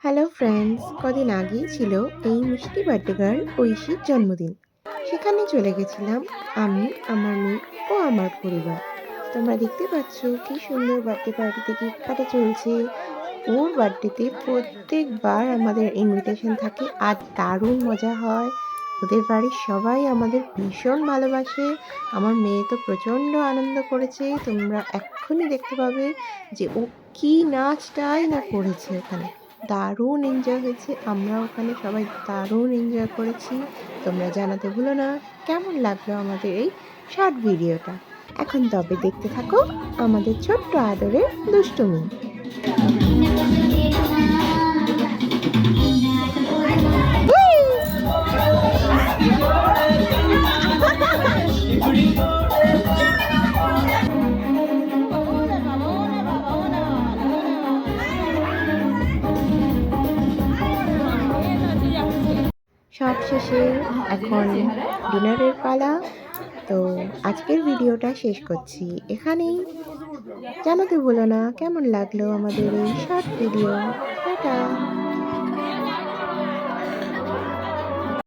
Hello friends, কদিন আগেই ছিল এই মিষ্টি বার্থডে গার্ল ঐশীর জন্মদিন। সেখানে চলে গেছিলাম আমি, আমার মেয়ে ও আমার পরিবার। তোমরা দেখতে পাচ্ছ কি সুন্দর বার্থডে পার্টিতে কেক কাটা চলছে। ওর বার্থডেতে প্রত্যেকবার আমাদের ইনভিটেশন থাকে আর দারুণ মজা হয়। ওদের বাড়ির সবাই আমাদের ভীষণ ভালোবাসে। আমার মেয়ে তো প্রচণ্ড আনন্দ করেছে, তোমরা এক্ষুনি দেখতে পাবে যে ও কি নাচটাই না করেছে ওখানে। দারুণ এনজয় হয়েছে, আমরা ওখানে সবাই দারুণ এনজয় করেছি। তোমরা জানাতে ভুলো না কেমন লাগলো আমাদের এই শর্ট ভিডিওটা। এখন তবে দেখতে থাকো আমাদের ছোট্ট আদরের দুষ্টুমি। সব শেষে এখন ডিনারের পালা। তো আজকের ভিডিওটা শেষ করছি এখানেই। জানাতে ভুলো না কেমন লাগলো আমাদের এই শর্ট ভিডিও। টাটা।